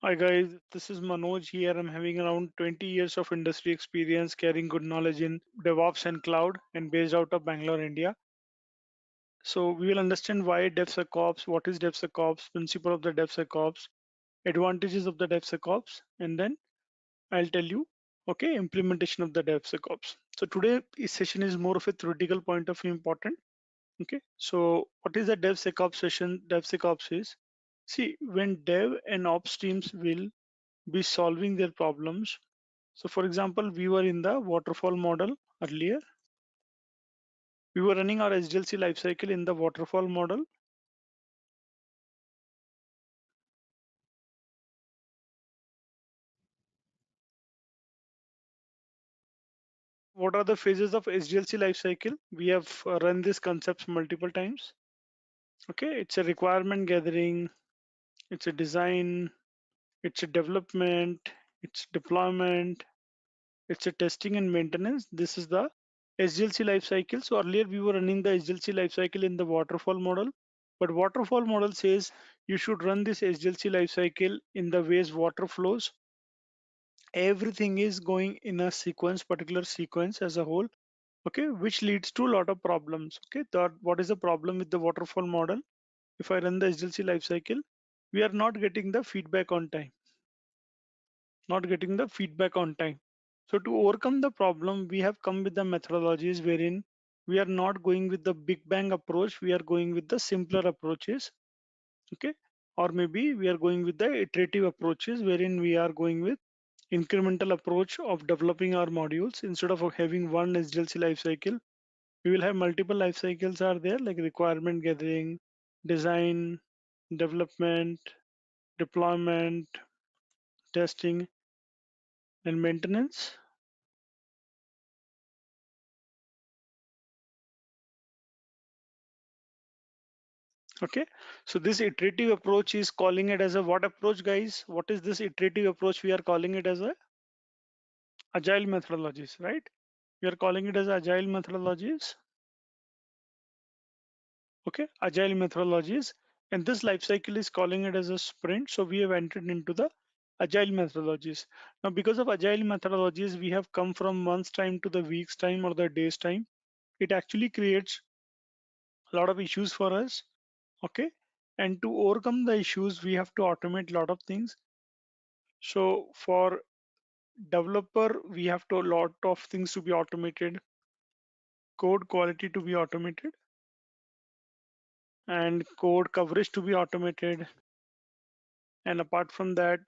Hi guys, this is Manoj here. I'm having around 20 years of industry experience carrying good knowledge in DevOps and cloud and based out of Bangalore, India. So we will understand why DevSecOps, what is DevSecOps, principle of the DevSecOps, advantages of the DevSecOps, and then I'll tell you, okay, implementation of the DevSecOps. So today this session is more of a theoretical point of view important. Okay, so what is the DevSecOps session? DevSecOps is, see, when Dev and Ops teams will be solving their problems. So for example, we were in the waterfall model earlier. We were running our SDLC lifecycle in the waterfall model. What are the phases of SDLC lifecycle? We have run these concepts multiple times. Okay, it's a requirement gathering, it's a design, it's a development, it's deployment, it's a testing and maintenance. This is the SDLC lifecycle. So earlier we were running the SDLC lifecycle in the waterfall model, but waterfall model says you should run this SDLC lifecycle in the ways water flows. Everything is going in a sequence, particular sequence as a whole, okay, which leads to a lot of problems. Okay, what is the problem with the waterfall model? If I run the SDLC lifecycle, we are not getting the feedback on time, not getting the feedback on time. So to overcome the problem, we have come with the methodologies wherein we are not going with the big bang approach, we are going with the simpler approaches, okay? Or maybe we are going with the iterative approaches wherein we are going with incremental approach of developing our modules. Instead of having one SDLC lifecycle, we will have multiple life cycles are there, like requirement gathering, design, development, deployment, testing, and maintenance. Okay, so this iterative approach is calling it as a what approach, guys? What is this iterative approach? We are calling it as a agile methodologies, right? We are calling it as agile methodologies. Okay, agile methodologies, and this life cycle is calling it as a sprint. So we have entered into the agile methodologies. Now, because of agile methodologies, we have come from month's time to the week's time or the day's time. It actually creates a lot of issues for us. Okay, and to overcome the issues, we have to automate a lot of things. So for developer, we have to a lot of things to be automated, code quality to be automated, and code coverage to be automated. And apart from that,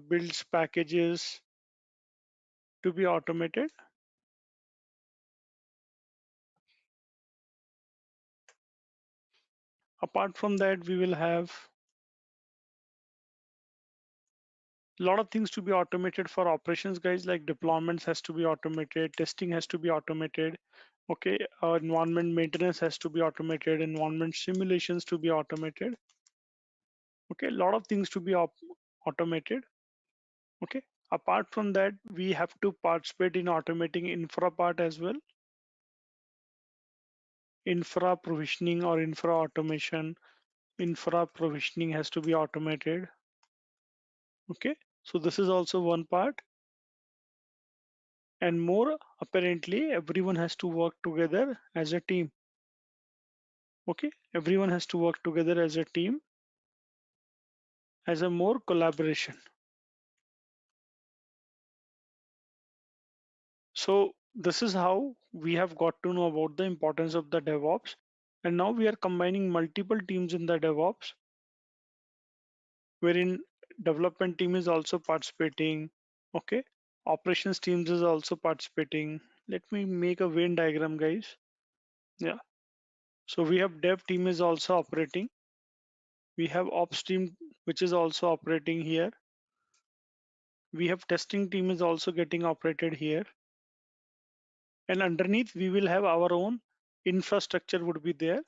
builds packages to be automated. Apart from that, we will have a lot of things to be automated for operations, guys, like deployments has to be automated, testing has to be automated. Okay, environment maintenance has to be automated, environment simulations to be automated. Okay, a lot of things to be automated. Okay, apart from that, we have to participate in automating infra part as well. Infra provisioning or infra automation. Infra provisioning has to be automated. Okay, so this is also one part. And more, apparently, everyone has to work together as a team. Okay, everyone has to work together as a team, as a more collaboration. So this is how we have got to know about the importance of the DevOps. And now we are combining multiple teams in the DevOps, wherein development team is also participating. Okay, operations teams is also participating. Let me make a Venn diagram, guys. Yeah, so we have dev team is also operating. We have ops team which is also operating here. We have testing team is also getting operated here. And underneath we will have our own infrastructure would be there.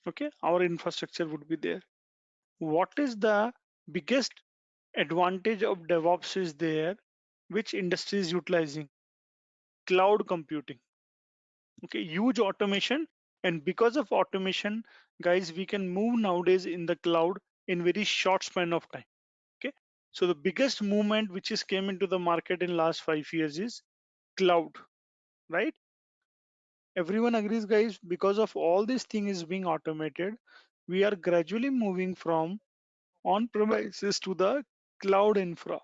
Okay, our infrastructure would be there. What is the biggest advantage of DevOps is there, which industry is utilizing? Cloud computing. Okay, huge automation And because of automation, guys, we can move nowadays in the cloud in very short span of time. Okay. So the biggest movement which is came into the market in last 5 years is cloud, right? Everyone agrees, guys, because of all this thing is being automated, we are gradually moving from on premises to the cloud infra.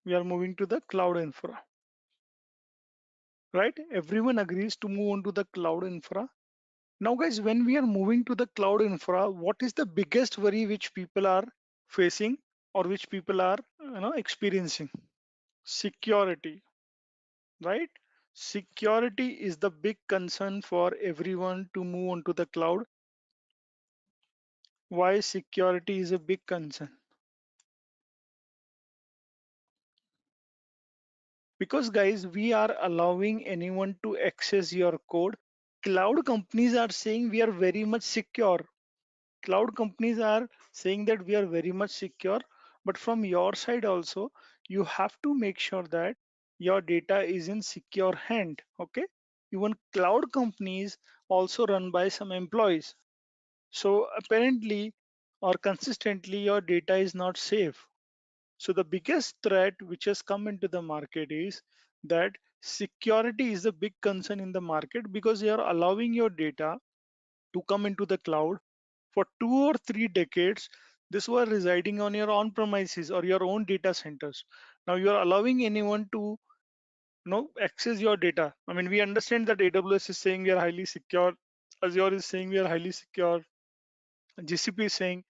We are moving to the cloud infra, right? Everyone agrees to move on to the cloud infra. Now, guys, when we are moving to the cloud infra, what is the biggest worry which people are facing or which people are experiencing? Security, right? Security is the big concern for everyone to move on to the cloud. Why security is a big concern? Because, guys, we are allowing anyone to access your code. Cloud companies are saying we are very much secure. Cloud companies are saying that we are very much secure, but from your side also, you have to make sure that your data is in secure hand. Okay. Even cloud companies also run by some employees. So apparently or consistently, your data is not safe. So the biggest threat which has come into the market is that security is a big concern in the market because you are allowing your data to come into the cloud. For 2 or 3 decades, this was residing on your on premises or your own data centers. Now you are allowing anyone to access your data. I mean, we understand that AWS is saying we are highly secure, Azure is saying we are highly secure, GCP is saying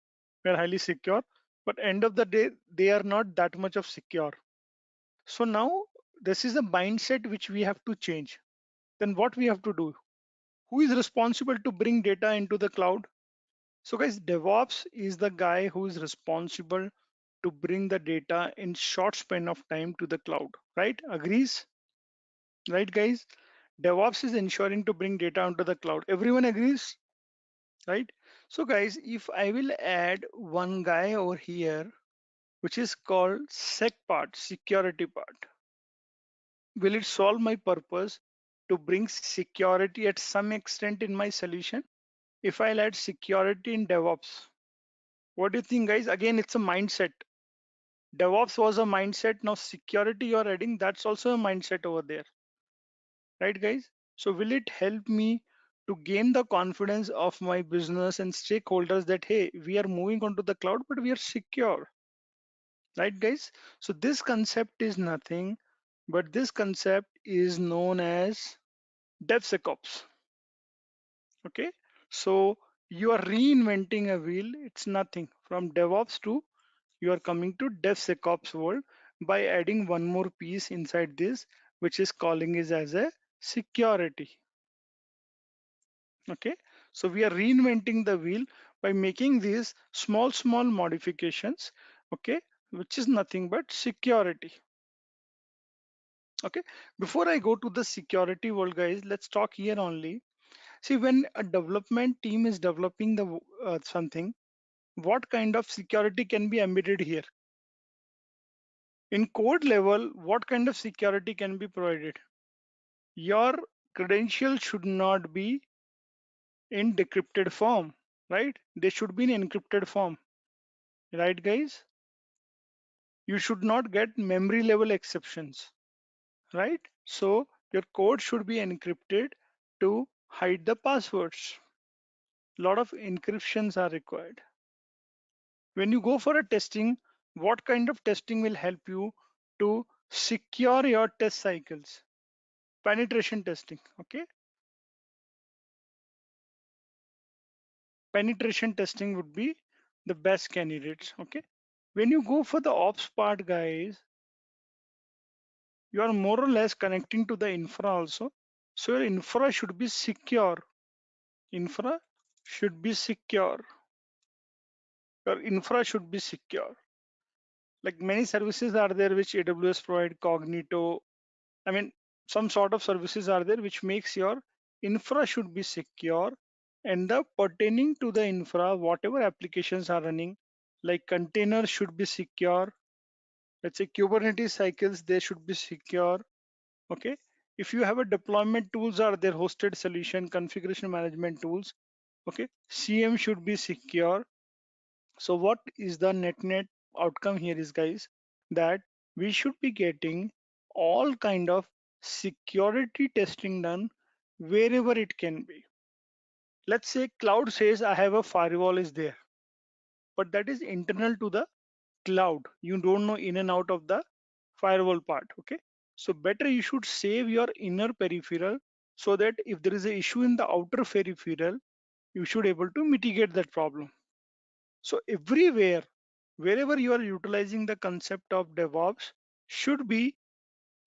we are highly secure, but end of the day, they are not that much of secure. So now this is a mindset which we have to change. Then what we have to do? Who is responsible to bring data into the cloud? So guys, DevOps is the guy who is responsible to bring the data in short span of time to the cloud, right? Agrees? Right, guys? DevOps is ensuring to bring data onto the cloud. Everyone agrees, right? So guys, if I will add one guy over here, which is called sec part, security part, will it solve my purpose to bring security at some extent in my solution? If I'll add security in DevOps, what do you think, guys? Again, it's a mindset. DevOps was a mindset. Now security you're adding, that's also a mindset over there, right, guys? So will it help me to gain the confidence of my business and stakeholders that, hey, we are moving on to the cloud, but we are secure, right, guys? So this concept is nothing, but this concept is known as DevSecOps. Okay. So you are reinventing a wheel. It's nothing from DevOps to you are coming to DevSecOps world by adding one more piece inside this, which is calling is as a security. Okay. So we are reinventing the wheel by making these small modifications. Okay. Which is nothing but security. Okay. Before I go to the security world, guys, let's talk here only. See, when a development team is developing the something, what kind of security can be embedded here? In code level, what kind of security can be provided? Your credentials should not be in decrypted form, right? They should be in encrypted form, right, guys? You should not get memory level exceptions, right? So your code should be encrypted to hide the passwords. A lot of encryptions are required. When you go for a testing, what kind of testing will help you to secure your test cycles? Penetration testing. Okay. Penetration testing would be the best candidates. Okay. When you go for the ops part, guys, you are more or less connecting to the infra also. So your infra should be secure. Infra should be secure. Your infra should be secure. Like many services are there which AWS provide, Cognito. I mean, some sort of services are there which makes your infra should be secure. And the pertaining to the infra, whatever applications are running, like containers should be secure. Let's say Kubernetes cycles, they should be secure. Okay. If you have a deployment tools or their hosted solution, configuration management tools, okay, CM should be secure. So what is the net outcome here is, guys, that we should be getting all kind of security testing done wherever it can be. Let's say cloud says I have a firewall is there, but that is internal to the cloud. You don't know in and out of the firewall part. Okay. So better you should save your inner peripheral so that if there is an issue in the outer peripheral, you should able to mitigate that problem. So everywhere, wherever you are utilizing the concept of DevOps should be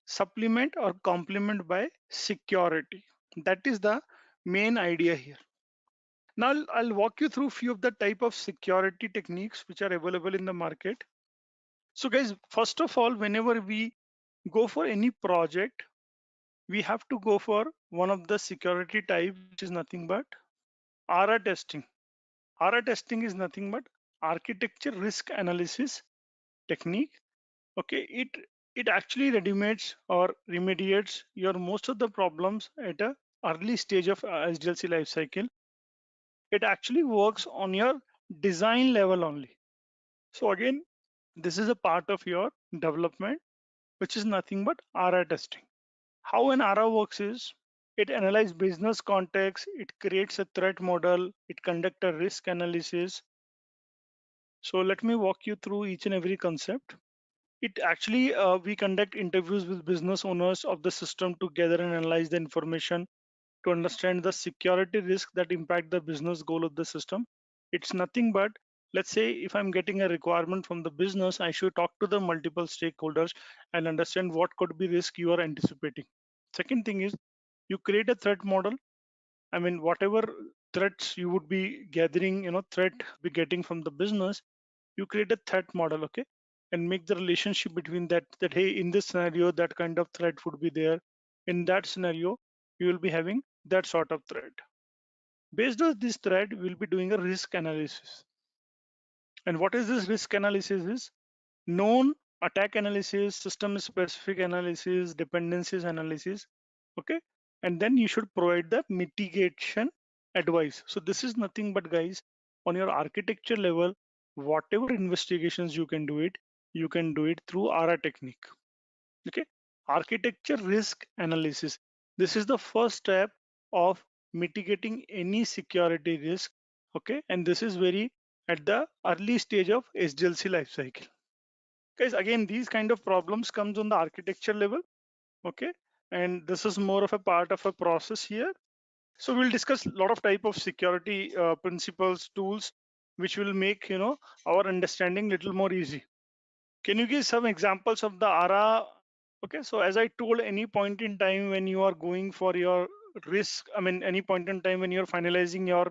supplement or complement by security. That is the main idea here. Now I'll walk you through few of the type of security techniques which are available in the market. So guys, first of all, whenever we go for any project, we have to go for one of the security type, which is nothing but ARA testing. ARA testing is nothing but architecture risk analysis technique. Okay, it actually remediates your most of the problems at a early stage of SDLC lifecycle. It actually works on your design level only. So again, this is a part of your development, which is nothing but ARA testing. How an ARA works is it analyzes business context, it creates a threat model, it conducts a risk analysis. So let me walk you through each and every concept. It actually, we conduct interviews with business owners of the system to gather and analyze the information to understand the security risk that impact the business goal of the system. It's nothing but, let's say if I'm getting a requirement from the business, I should talk to the multiple stakeholders and understand what could be risk you are anticipating. Second thing is you create a threat model. I mean, whatever threats you would be gathering, threat be getting from the business, you create a threat model, okay, and make the relationship between that hey, in this scenario that kind of threat would be there, in that scenario you will be having that sort of threat. Based on this threat, we'll be doing a risk analysis. And what is this risk analysis is known attack analysis, system specific analysis, dependencies analysis, okay, and then you should provide the mitigation advice. So this is nothing but, guys, on your architecture level, whatever investigations you can do it, you can do it through ARA technique. Okay, architecture risk analysis, this is the first step of mitigating any security risk. Okay, and this is very at the early stage of SDLC lifecycle. Guys, again, these kind of problems comes on the architecture level. Okay, and this is more of a part of a process here. So we'll discuss a lot of type of security principles, tools, which will make our understanding little more easy. Can you give some examples of the ARA? Okay, so as I told, any point in time when you are going for your risk, I mean, any point in time when you're finalizing your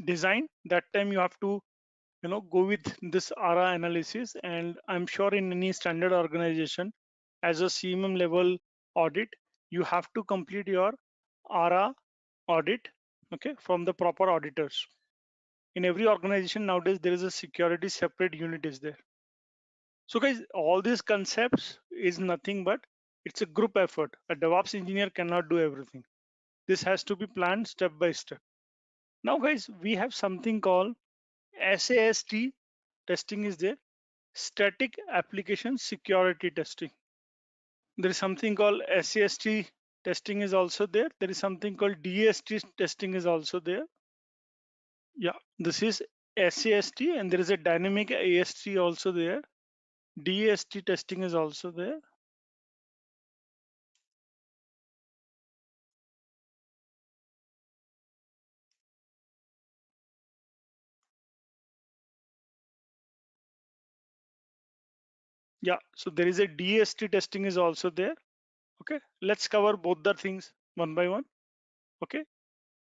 design, that time you have to go with this ARA analysis. And I'm sure in any standard organization, as a CMM level audit, you have to complete your ARA audit, okay, from the proper auditors. In every organization nowadays, there is a security separate unit is there. So guys, all these concepts is nothing but it's a group effort. A DevOps engineer cannot do everything. This has to be planned step by step. Now guys, we have something called SAST testing is there, static application security testing. There is something called SAST testing is also there. There is something called DAST testing is also there. Yeah, this is SAST, and there is a dynamic AST also there. DAST testing is also there. Yeah, so there is a DAST testing is also there. Okay, let's cover both the things one by one. Okay,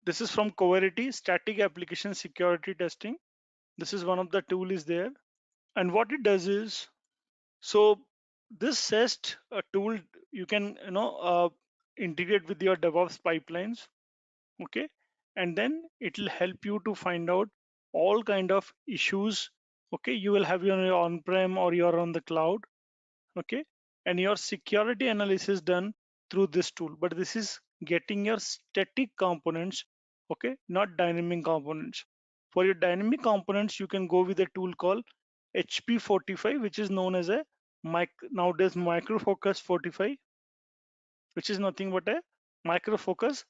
this is from Coverity, static application security testing. This is one of the tool is there. And what it does is, so this SEST tool, you can integrate with your DevOps pipelines. Okay, and then it will help you to find out all kind of issues. Okay, you will have your on-prem or you're on the cloud. Okay, and your security analysis done through this tool, but this is getting your static components, okay, not dynamic components. For your dynamic components, you can go with a tool called HP45, which is known as a nowadays Micro Focus 45, which is nothing but a Micro Focus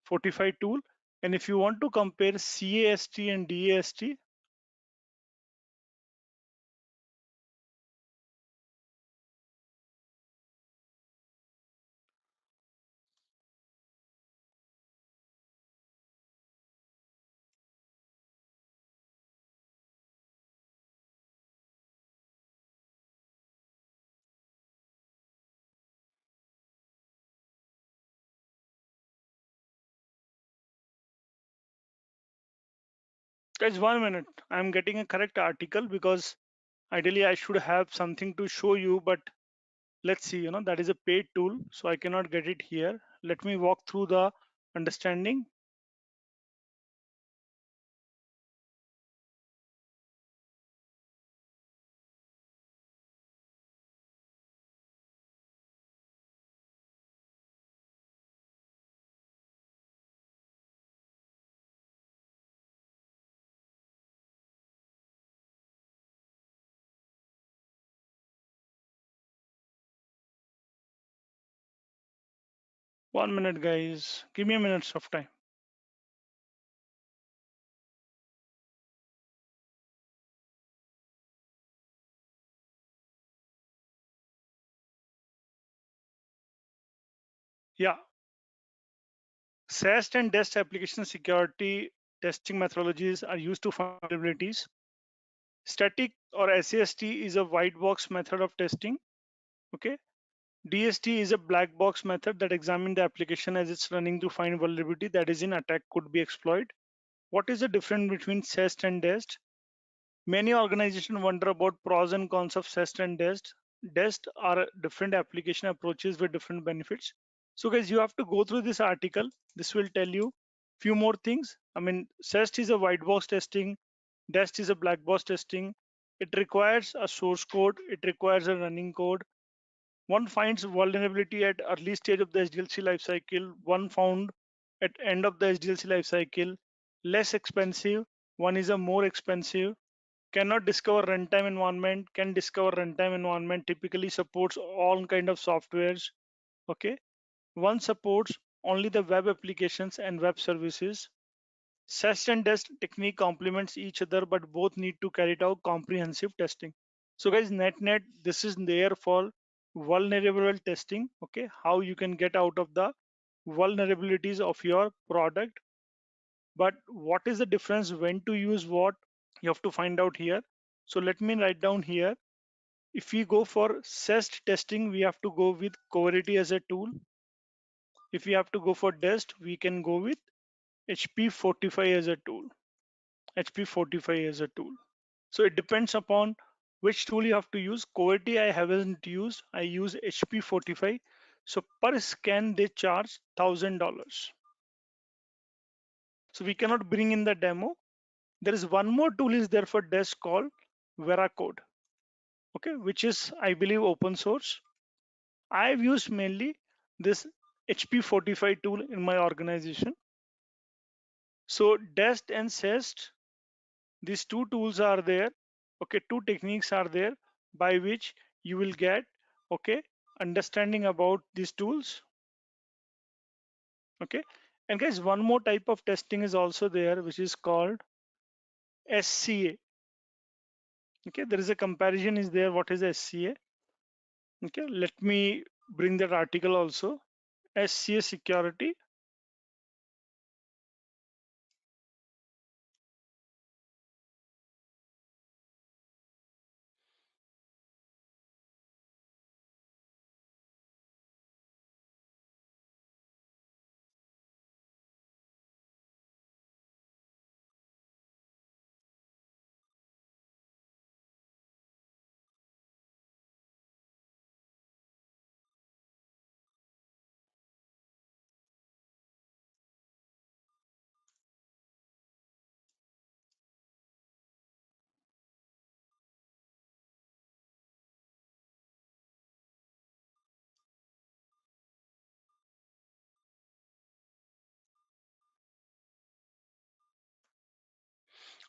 45 tool. And if you want to compare CAST and DAST, guys, 1 minute. I'm getting a correct article because ideally I should have something to show you, but let's see, that is a paid tool, so I cannot get it here. Let me walk through the understanding. One minute, guys. Give me a minute of time. Yeah. SAST and DEST application security testing methodologies are used to find vulnerabilities. Static or SAST is a white box method of testing. Okay. DST is a black box method that examines the application as it's running to find vulnerability that is in attack could be exploited. What is the difference between SAST and DEST? Many organizations wonder about pros and cons of SEST and DEST. DEST are different application approaches with different benefits. So guys, you have to go through this article. This will tell you few more things. I mean, SEST is a white box testing. DEST is a black box testing. It requires a source code. It requires a running code. One finds vulnerability at early stage of the SDLC lifecycle. One found at end of the SDLC lifecycle. Less expensive. One is a more expensive. Cannot discover runtime environment, can discover runtime environment, typically supports all kind of softwares. Okay, one supports only the web applications and web services. SEST and DEST technique complements each other, but both need to carry out comprehensive testing. So guys, net this is there for vulnerable testing. Okay, how you can get out of the vulnerabilities of your product. But what is the difference when to use what? You have to find out here. So let me write down here. If we go for SEST testing, we have to go with Coverity as a tool. If we have to go for DEST, we can go with HP45 as a tool. HP45 as a tool. So it depends upon which tool you have to use. Coverity I haven't used. I use HP45. So per scan they charge $1,000. So we cannot bring in the demo. There is one more tool is there for DEST called Veracode. Okay, which is I believe open source. I've used mainly this HP45 tool in my organization. So DEST and SEST, these two tools are there. Okay, two techniques are there by which you will get okay understanding about these tools. Okay, and guys, one more type of testing is also there, which is called SCA. Okay, there is a comparison is there. What is SCA? Okay, let me bring that article also. SCA security.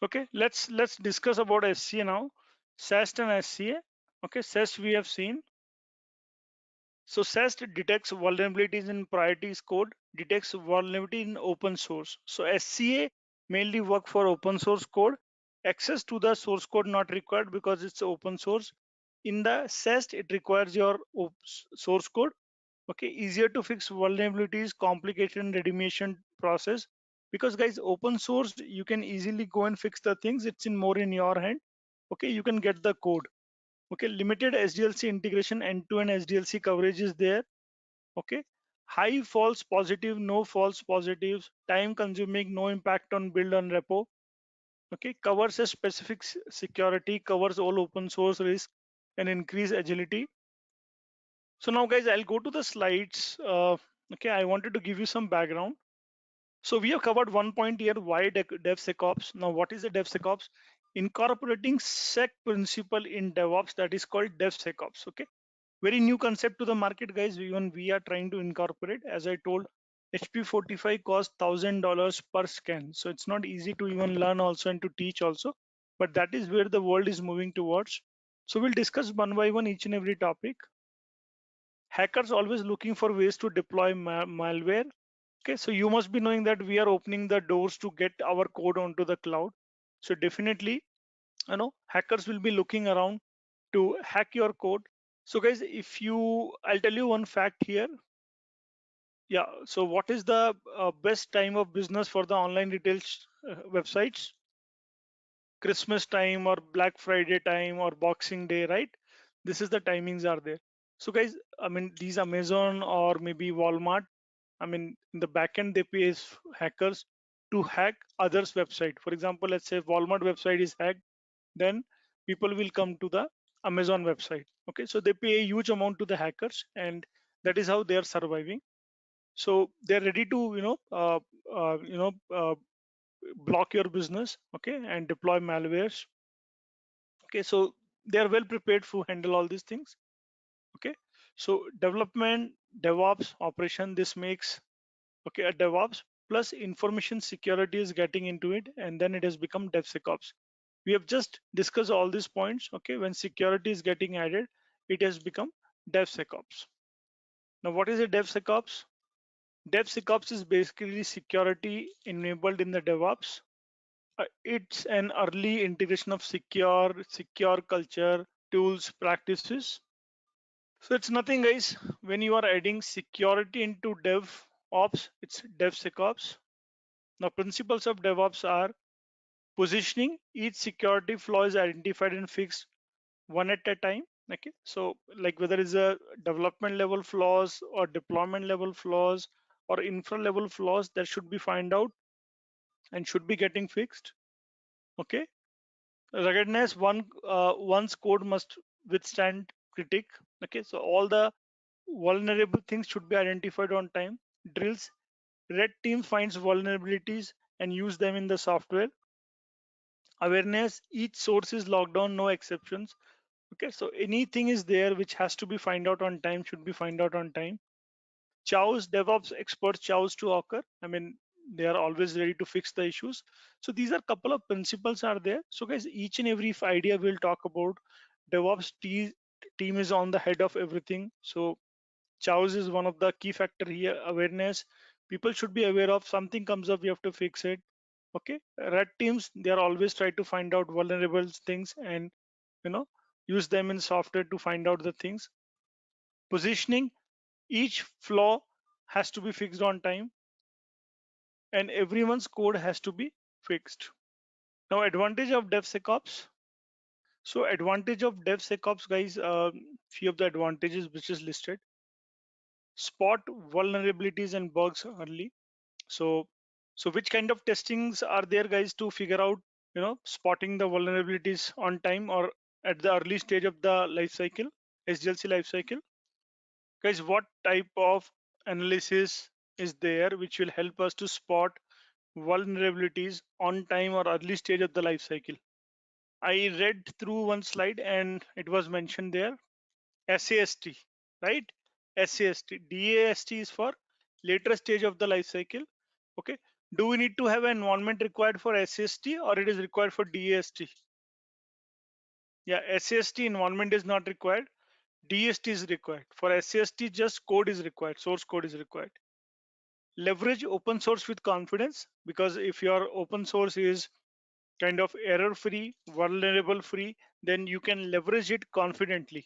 Okay, let's discuss about SCA now. SAST and SCA. Okay, SAST we have seen. So SAST detects vulnerabilities in priorities code, detects vulnerability in open source. So SCA mainly work for open source code. Access to the source code not required because it's open source. In the SAST, it requires your source code. Okay, easier to fix vulnerabilities, complicated remediation process. Because guys, open source, you can easily go and fix the things. It's in more in your hand. Okay, you can get the code. Okay, limited SDLC integration, end-to-end SDLC coverage is there. Okay, high false positive, no false positives, time consuming, no impact on build on repo. Okay, covers a specific security, covers all open source risk and increase agility. So now guys, I'll go to the slides. Okay, I wanted to give you some background. So we have covered one point here, why DevSecOps. Now what is the DevSecOps? Incorporating sec principle in DevOps, that is called DevSecOps. Okay, very new concept to the market, guys. Even we are trying to incorporate. As I told, HP 45 costs $1,000 per scan, so it's not easy to even learn also and to teach also, but that is where the world is moving towards. So we'll discuss one by one each and every topic. Hackers always looking for ways to deploy malware. Okay, so you must be knowing that we are opening the doors to get our code onto the cloud. So definitely, hackers will be looking around to hack your code. So guys, I'll tell you one fact here. Yeah, so what is the best time of business for the online retail websites? Christmas time or Black Friday time or Boxing Day, right? This is the timings are there. So guys, I mean, these Amazon or maybe Walmart, I mean, in the backend, they pay hackers to hack others' website. For example, let's say Walmart website is hacked, then people will come to the Amazon website. Okay, so they pay a huge amount to the hackers, and that is how they are surviving. So they're ready to, uh, you know, uh, block your business, okay, and deploy malwares. Okay, so they are well prepared to handle all these things. Okay, so development, DevOps, operation. This makes okay a DevOps plus information security is getting into it, and then it has become DevSecOps. We have just discussed all these points. Okay, when security is getting added, it has become DevSecOps. Now, what is a DevSecOps? DevSecOps is basically security enabled in the DevOps. It's an early integration of secure culture, tools, practices. So it's nothing, guys. When you are adding security into DevOps, it's DevSecOps. Now, principles of DevOps are positioning. Each security flaw is identified and fixed one at a time. Okay, so like whether it's a development level flaws or deployment level flaws or infra level flaws that should be find out and should be getting fixed. Okay, ruggedness, one's code must withstand critique. Okay, so all the vulnerable things should be identified on time. Drills, red team finds vulnerabilities and use them in the software. Awareness, each source is logged on, no exceptions. Okay, so anything is there which has to be find out on time should be find out on time. Chows, DevOps experts chows to occur. I mean, they are always ready to fix the issues. So these are couple of principles are there. So guys, each and every idea we'll talk about. DevOps team is on the head of everything. So chows is one of the key factor here. Awareness, people should be aware of something comes up, you have to fix it. Okay, red teams, they are always try to find out vulnerable things and you know use them in software to find out the things. Positioning, each flaw has to be fixed on time and everyone's code has to be fixed. Now, advantage of DevSecOps. So advantage of DevSecOps, guys, few of the advantages which is listed. Spot vulnerabilities and bugs early. So which kind of testings are there, guys, to figure out spotting the vulnerabilities on time or at the early stage of the life cycle, SDLC life cycle? Guys, what type of analysis is there which will help us to spot vulnerabilities on time or early stage of the life cycle? I read through one slide and it was mentioned there, SAST, right? SAST, DAST is for later stage of the life cycle. Okay, Do we need to have an environment required for SAST or it is required for DAST? Yeah, SAST environment is not required. DAST is required. For SAST, just code is required. Source code is required. Leverage open source with confidence, because if your open source is kind of error free, vulnerable free, then you can leverage it confidently.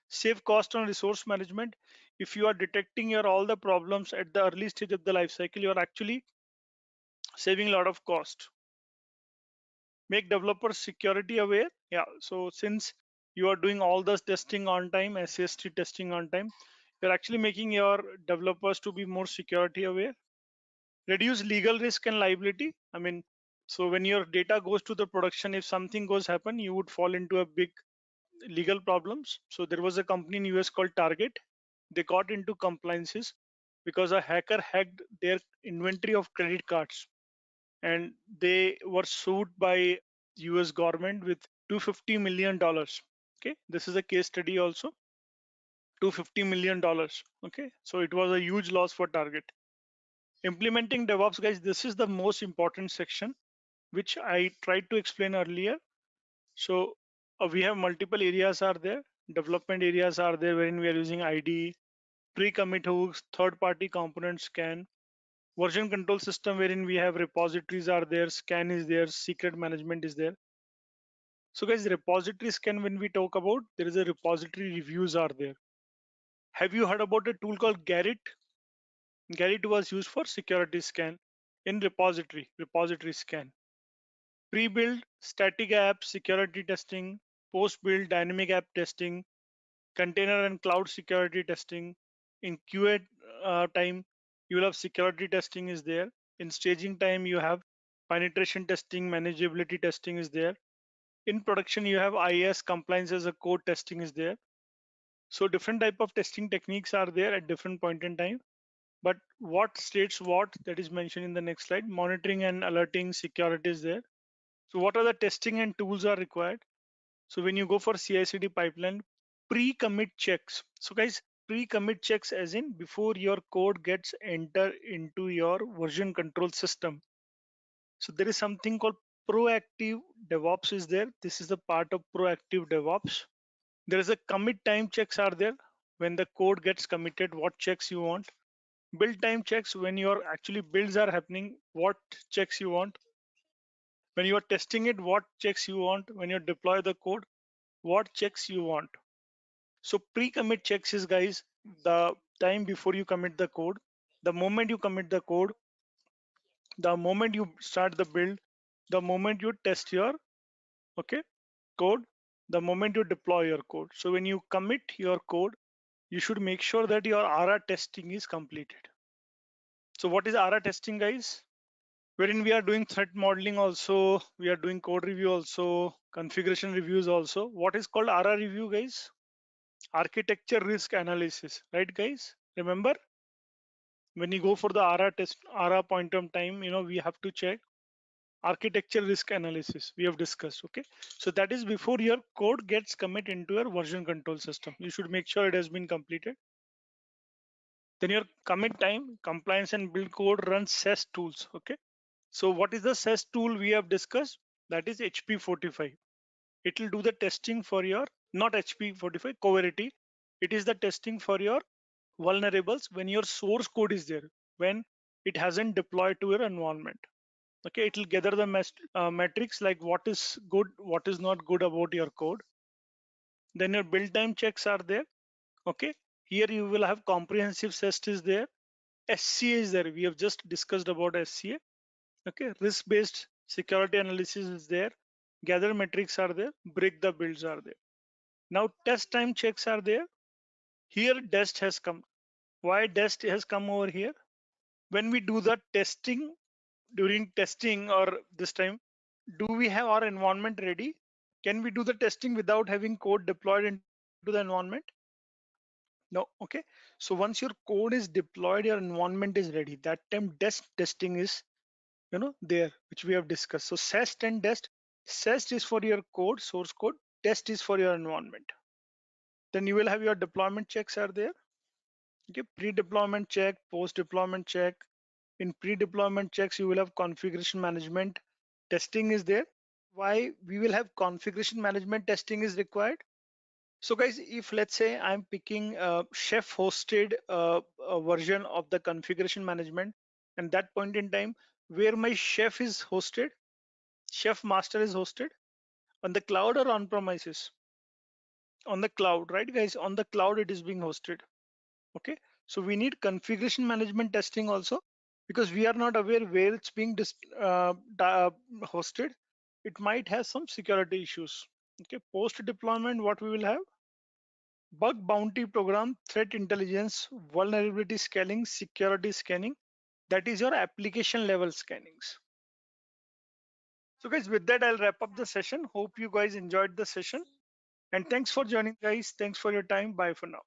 Save cost on resource management. If you are detecting your all the problems at the early stage of the life cycle, you are actually saving a lot of cost. Make developers security aware. Yeah, so since you are doing all this testing on time, SAST testing on time, you're actually making your developers to be more security aware. Reduce legal risk and liability. I mean, so when your data goes to the production, if something goes happen, you would fall into a big legal problems. So there was a company in US called Target. They got into compliances because a hacker hacked their inventory of credit cards, and they were sued by US government with $250 million. Okay, this is a case study also. $250 million. Okay, so it was a huge loss for Target. Implementing DevOps, guys, this is the most important section which I tried to explain earlier. So we have multiple areas are there. Development areas are there wherein we are using IDE, pre-commit hooks, third-party component scan, version control system wherein we have repositories are there, scan is there, secret management is there. So guys, repository scan, when we talk about, there is a repository reviews are there. Have you heard about a tool called 𝐸𝐻𝑝? 𝐸𝐻𝑝 was used for security scan in repository scan. Pre-build static app security testing, post-build dynamic app testing, container and cloud security testing. In QA time, you will have security testing is there. In staging time, you have penetration testing, manageability testing is there. In production, you have IAS compliance as a code testing is there. So different type of testing techniques are there at different point in time. But what states what, that is mentioned in the next slide. Monitoring and alerting security is there. So what are the testing and tools are required? So when you go for CI/CD pipeline, pre-commit checks. So guys, pre-commit checks as in before your code gets entered into your version control system. So there is something called proactive DevOps is there. This is the part of proactive DevOps. There is a commit time checks are there. When the code gets committed, what checks you want. Build time checks, when your actually builds are happening, what checks you want. When you are testing it, what checks you want. When you deploy the code, what checks you want. So pre-commit checks is, guys, the time before you commit the code, the moment you commit the code, the moment you start the build, the moment you test your okay code, the moment you deploy your code. So when you commit your code, you should make sure that your ARA testing is completed. So what is ARA testing, guys? Wherein we are doing threat modeling also, we are doing code review also, configuration reviews also. What is called ARA review, guys? Architecture risk analysis, right, guys? Remember, when you go for the ARA test, ARA point of time, we have to check architecture risk analysis. We have discussed, okay? So that is before your code gets commit into your version control system. You should make sure it has been completed. Then your commit time, compliance and build code runs SES tools, okay? So what is the SES tool we have discussed? That is HP45. It will do the testing for your, not HP45, Coverity. It is the testing for your vulnerables when your source code is there, when it hasn't deployed to your environment. Okay, it will gather the metrics like what is good, what is not good about your code. Then your build time checks are there. Okay, here you will have comprehensive test is there. SCA is there. We have just discussed about SCA. Okay, risk based security analysis is there. Gather metrics are there. Break the builds are there. Now test time checks are there. Here dest has come. Why dest has come over here? When we do the testing, during testing or this time, do we have our environment ready? Can we do the testing without having code deployed into the environment? No. Okay, so once your code is deployed, your environment is ready. That time dest testing is there, which we have discussed. So SEST and dest. SEST is for your code, source code. Dest is for your environment. Then you will have your deployment checks are there. Okay, pre-deployment check, post-deployment check, In pre-deployment checks, you will have configuration management testing is there. Why we will have configuration management testing is required? So guys, if let's say I'm picking a chef hosted version of the configuration management, and that point in time where my chef is hosted, chef master is hosted on the cloud or on premises? On the cloud, right guys? On the cloud it is being hosted. Okay, so we need configuration management testing also, because we are not aware where it's being hosted. It might have some security issues. Okay, post deployment, what we will have: bug bounty program, threat intelligence, vulnerability scanning, security scanning. That is your application level scannings. So guys, with that, I'll wrap up the session. Hope you guys enjoyed the session. And thanks for joining, guys. Thanks for your time. Bye for now.